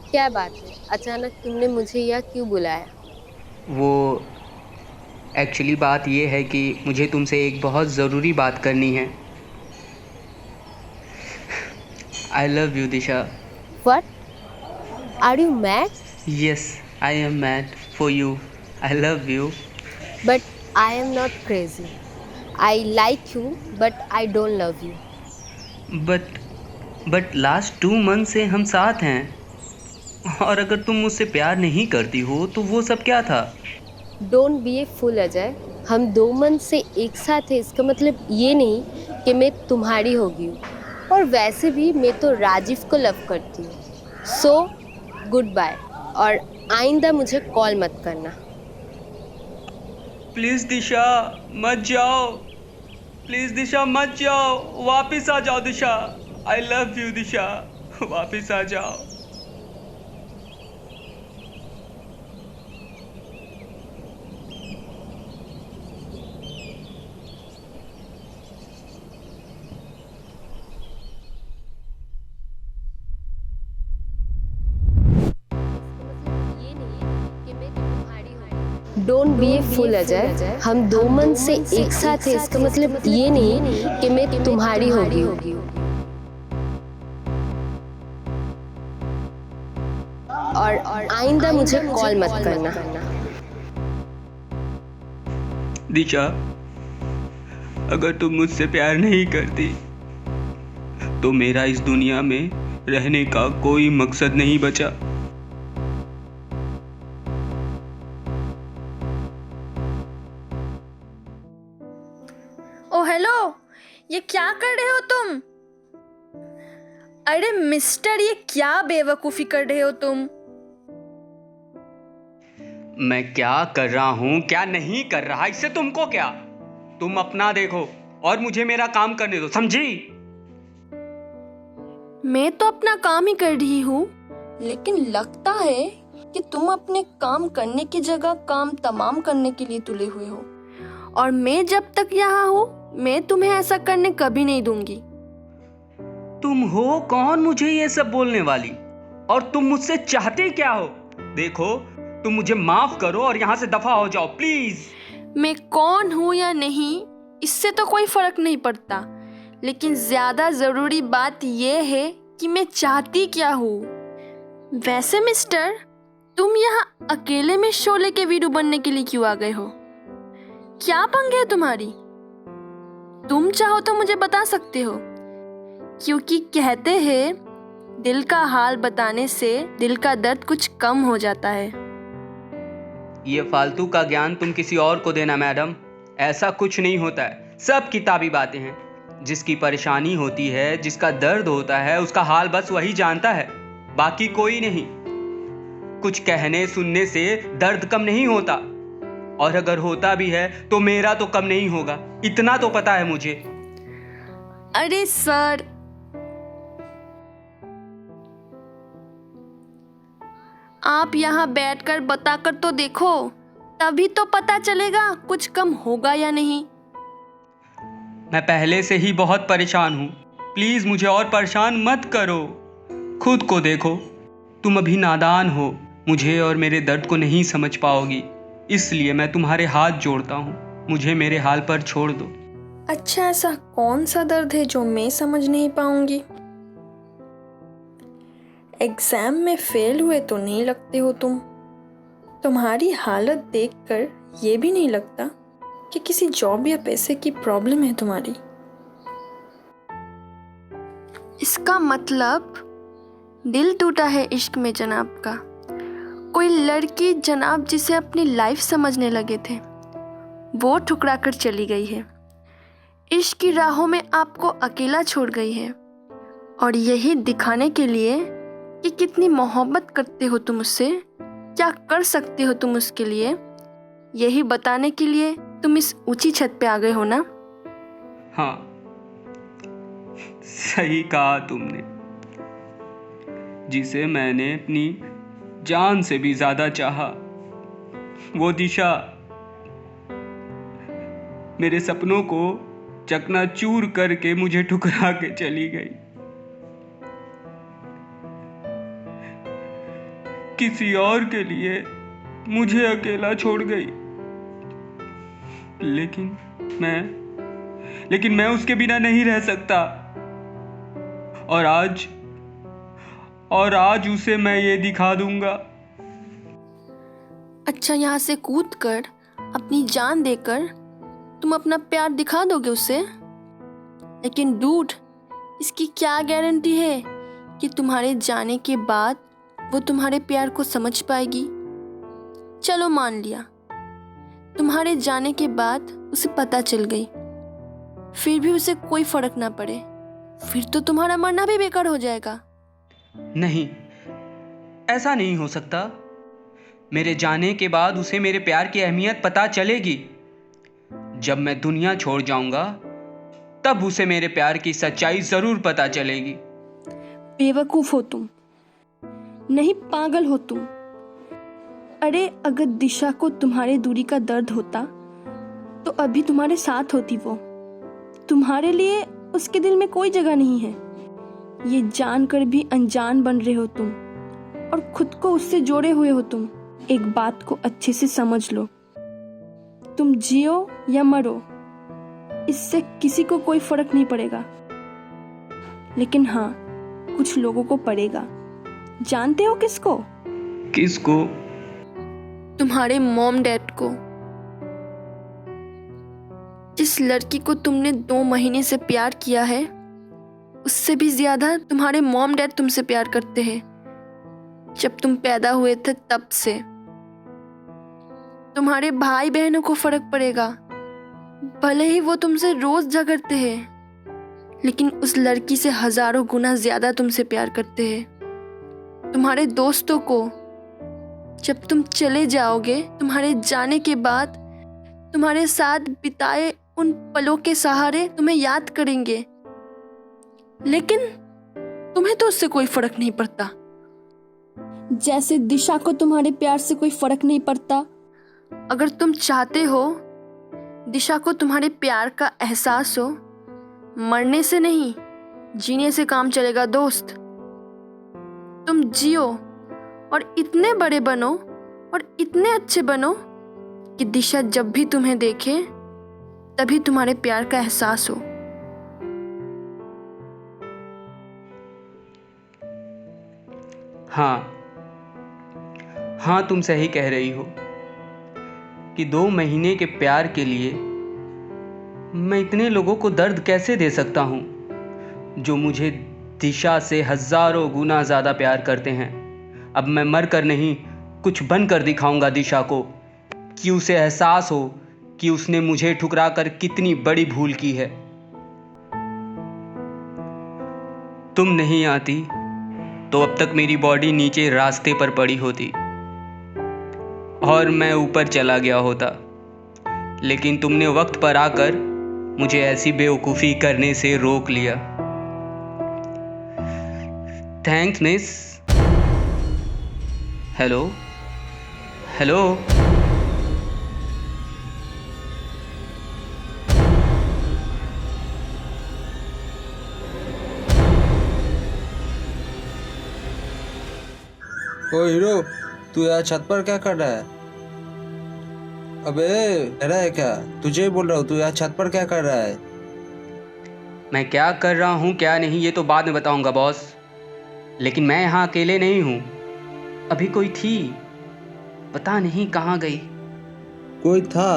क्या बात है, अचानक तुमने मुझे यहाँ क्यों बुलाया? वो एक्चुअली बात ये है कि मुझे तुमसे एक बहुत ज़रूरी बात करनी है। I love you Disha. What? Are you mad? Yes, I am mad for you. I love you. But I am not crazy. I like you, but I don't love you. But last 2 month से हम साथ हैं, और अगर तुम मुझसे प्यार नहीं करती हो तो वो सब क्या था? Don't be a fool Ajay. हम 2 मंथ से एक साथ हैं, इसका मतलब ये नहीं कि मैं तुम्हारी हो गई हूँ। और वैसे भी मैं तो राजीव को लव करती हूँ। सो गुड बाय, और आइंदा मुझे कॉल मत करना। प्लीज़ दिशा मत जाओ। प्लीज़ दिशा मत जाओ, वापस आ जाओ दिशा। आई लव यू दिशा, वापस आ जाओ। Don't be a full Ajay. हम 2 मंथ से एक साथ हैं, इसका मतलब ये नहीं कि मैं तुम्हारी होगी हूँ। और आइंदा मुझे कॉल मत करना। दिशा, अगर तुम मुझसे प्यार नहीं करती तो मेरा इस दुनिया में रहने का कोई मकसद नहीं बचा। ओ हेलो, ये क्या कर रहे हो तुम? अरे मिस्टर, ये क्या बेवकूफ़ी कर रहे हो तुम? मैं क्या कर रहा हूँ क्या नहीं कर रहा, इससे तुमको क्या? तुम अपना देखो और मुझे मेरा काम करने दो, समझी? मैं तो अपना काम ही कर रही हूँ, लेकिन लगता है कि तुम अपने काम करने की जगह काम तमाम करने के लिए तुले हुए हो। और मैं जब तक यहाँ हूँ, मैं तुम्हें ऐसा करने कभी नहीं दूंगी। तुम हो कौन मुझे ये सब बोलने वाली? और तुम मुझसे चाहते क्या हो? देखो, तुम मुझे माफ करो और यहाँ से दफा हो जाओ प्लीज। मैं कौन हूँ या नहीं, इससे तो कोई फर्क नहीं पड़ता, लेकिन ज्यादा जरूरी बात यह है कि मैं चाहती क्या हूँ। वैसे मिस्टर, तुम यहाँ अकेले में शोले के वीरू बनने के लिए क्यों आ गए हो? क्या पंगे है तुम्हारी? तुम चाहो तो मुझे बता सकते हो, क्योंकि कहते हैं दिल का हाल बताने से दिल का दर्द कुछ कम हो जाता है। ये फालतू का ज्ञान तुम किसी और को देना मैडम, ऐसा कुछ नहीं होता है, सब किताबी बातें हैं। जिसकी परेशानी होती है, जिसका दर्द होता है, उसका हाल बस वही जानता है, बाकी कोई नहीं। कुछ कहने सुनने से दर्द कम नहीं होता, और अगर होता भी है तो मेरा तो कम नहीं होगा, इतना तो पता है मुझे। अरे सर, आप यहाँ बैठकर बताकर तो देखो, तभी तो पता चलेगा कुछ कम होगा या नहीं। मैं पहले से ही बहुत परेशान हूँ, प्लीज मुझे और परेशान मत करो। खुद को देखो, तुम अभी नादान हो, मुझे और मेरे दर्द को नहीं समझ पाओगी, इसलिए मैं तुम्हारे हाथ जोड़ता हूँ, मुझे मेरे हाल पर छोड़ दो। अच्छा, ऐसा कौन सा दर्द है जो मैं समझ नहीं पाऊंगी? एग्जाम में फेल हुए तो नहीं लगते हो तुम। तुम्हारी हालत देखकर ये भी नहीं लगता कि किसी जॉब या पैसे की प्रॉब्लम है तुम्हारी। इसका मतलब दिल टूटा है इश्क में जनाब का। कोई लड़की जनाब जिसे अपनी लाइफ समझने लगे थे, वो ठुकरा कर चली गई है, इश्क की राहों में आपको अकेला छोड़ गई है, और यही दिखाने के लिए कि कितनी मोहब्बत करते हो तुम उससे, क्या कर सकते हो तुम उसके लिए, यही बताने के लिए तुम इस ऊंची छत पे आ गए हो ना? हाँ, सही कहा तुमने। जिसे मैंने अपनी जान से भी ज्यादा चाहा, वो दिशा मेरे सपनों को चकनाचूर करके मुझे ठुकरा के चली गई। किसी और के लिए मुझे अकेला छोड़ गई, लेकिन मैं उसके बिना नहीं रह सकता। और आज उसे मैं ये दिखा दूंगा। अच्छा, यहाँ से कूद कर अपनी जान देकर तुम अपना प्यार दिखा दोगे उसे? लेकिन डूड, इसकी क्या गारंटी है कि तुम्हारे जाने के बाद वो तुम्हारे प्यार को समझ पाएगी? चलो मान लिया, तुम्हारे जाने के बाद उसे पता चल गई, फिर भी उसे कोई फर्क ना पड़े, फिर तो तुम्हारा मरना भी बेकार हो जाएगा। नहीं, ऐसा नहीं हो सकता। मेरे जाने के बाद उसे मेरे प्यार की अहमियत पता चलेगी। जब मैं दुनिया छोड़ जाऊंगा, तब उसे मेरे प्यार की सच्चाई जरूर पता चलेगी। बेवकूफ हो तुम, नहीं पागल हो तुम। अरे, अगर दिशा को तुम्हारे दूरी का दर्द होता तो अभी तुम्हारे साथ होती वो। तुम्हारे लिए उसके दिल में कोई जगह नहीं है, ये जानकर भी अनजान बन रहे हो तुम, और खुद को उससे जोड़े हुए हो तुम। एक बात को अच्छे से समझ लो, तुम जियो या मरो, इससे किसी को कोई फर्क नहीं पड़ेगा, लेकिन हाँ, कुछ लोगों को पड़ेगा। जानते हो किसको? किसको? तुम्हारे मॉम डैड को। जिस लड़की को तुमने 2 महीने से प्यार किया है, उससे भी ज्यादा तुम्हारे मॉम डैड तुमसे प्यार करते हैं। जब तुम पैदा हुए थे तब से। तुम्हारे भाई बहनों को फर्क पड़ेगा, भले ही वो तुमसे रोज झगड़ते हैं, लेकिन उस लड़की से हजारों गुना ज्यादा तुमसे प्यार करते हैं। तुम्हारे दोस्तों को जब तुम चले जाओगे, तुम्हारे जाने के बाद तुम्हारे साथ बिताए उन पलों के सहारे तुम्हें याद करेंगे, लेकिन तुम्हें तो उससे कोई फर्क नहीं पड़ता। जैसे दिशा को तुम्हारे प्यार से कोई फर्क नहीं पड़ता। अगर तुम चाहते हो दिशा को तुम्हारे प्यार का एहसास हो, मरने से नहीं, जीने से काम चलेगा दोस्त। तुम जियो और इतने बड़े बनो और इतने अच्छे बनो कि दिशा जब भी तुम्हें देखे तभी तुम्हारे प्यार का एहसास हो। हाँ, तुम सही कह रही हो कि 2 महीने के प्यार के लिए मैं इतने लोगों को दर्द कैसे दे सकता हूँ, जो मुझे दिशा से हजारों गुना ज़्यादा प्यार करते हैं। अब मैं मर कर नहीं, कुछ बन कर दिखाऊंगा दिशा को, कि उसे एहसास हो कि उसने मुझे ठुकरा कर कितनी बड़ी भूल की है। तुम नहीं आती तो अब तक मेरी बॉडी नीचे रास्ते पर पड़ी होती और मैं ऊपर चला गया होता, लेकिन तुमने वक्त पर आकर मुझे ऐसी बेवकूफ़ी करने से रोक लिया। Thanks miss. Hello hello. ओ हीरो, तू यहाँ छत पर क्या कर रहा है? अबे डरा है क्या? तुझे ही बोल रहा हूँ, तू यहाँ छत पर क्या कर रहा है? मैं क्या कर रहा हूँ क्या नहीं ये तो बाद में बताऊंगा बॉस, लेकिन मैं यहाँ अकेले नहीं हूँ। अभी कोई थी, पता नहीं कहाँ गई। कोई था?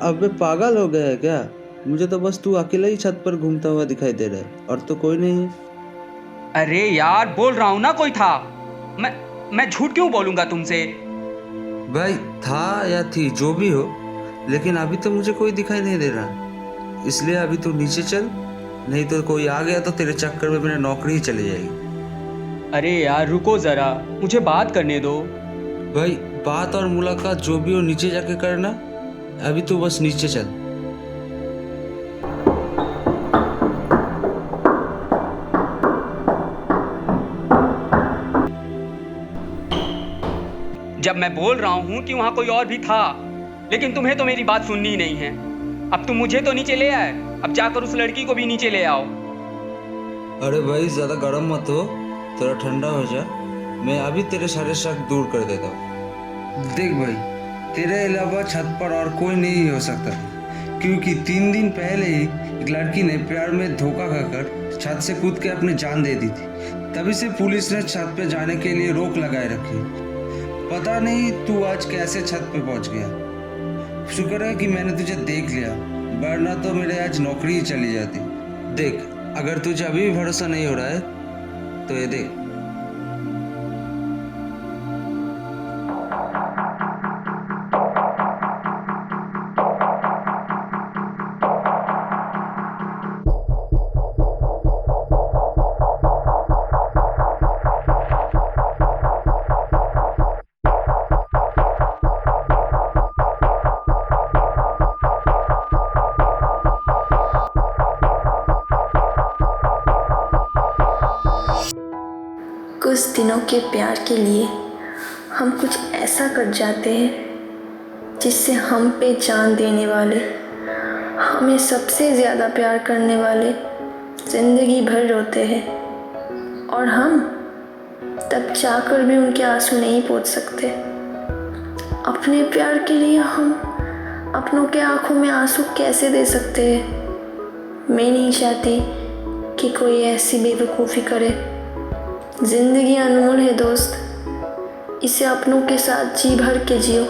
अबे पागल हो गया है क्या? मुझे तो बस तू अकेला ही छत पर घूमता हुआ दिखाई दे रहा है और तो कोई नहीं है। अरे यार बोल रहा हूँ ना कोई था। मैं झूठ क्यों बोलूँगा तुमसे? भाई था या थी जो भी हो, लेकिन अभी तो मुझे कोई दिखाई नहीं दे रहा, इसलिए अभी तू नीचे चल, नहीं तो कोई आ गया तो तेरे चक्कर में मेरी नौकरी ही चली जाएगी। अरे यार रुको ज़रा, मुझे बात करने दो। भाई बात और मुलाकात जो भी हो नीचे जाके करना, अभी तू बस नीचे चल। जब मैं बोल रहा हूँ कि वहाँ कोई और भी था, लेकिन तुम्हें तो मेरी बात सुननी ही नहीं है। अब तुम मुझे तो नीचे ले आए, अब जाकर उस लड़की को भी नीचे ले आओ। अरे भाई ज़्यादा गर्म मत हो, थोड़ा ठंडा हो जा, मैं अभी तेरे सारे शक दूर कर देता हूँ। देख भाई, तेरे अलावा छत पर और कोई नहीं हो सकता, क्योंकि 3 दिन पहले ही एक लड़की ने प्यार में धोखा खाकर छत से कूद के अपनी जान दे दी थी। तभी से पुलिस ने छत पे जाने के लिए रोक लगाए रखी। पता नहीं तू आज कैसे छत पे पहुंच गया। शुक्र है कि मैंने तुझे देख लिया, वरना तो मेरे आज नौकरी ही चली जाती। देख, अगर तुझे अभी भी भरोसा नहीं हो रहा है तो ये देख। कुछ दिनों के प्यार के लिए हम कुछ ऐसा कर जाते हैं जिससे हम पे जान देने वाले, हमें सबसे ज़्यादा प्यार करने वाले ज़िंदगी भर रोते हैं, और हम तब जाकर भी उनके आंसू नहीं पोंछ सकते। अपने प्यार के लिए हम अपनों के आंखों में आंसू कैसे दे सकते हैं? मैं नहीं चाहती कि कोई ऐसी बेवकूफ़ी करे। ज़िंदगी अनमोल है दोस्त, इसे अपनों के साथ जी भर के जियो।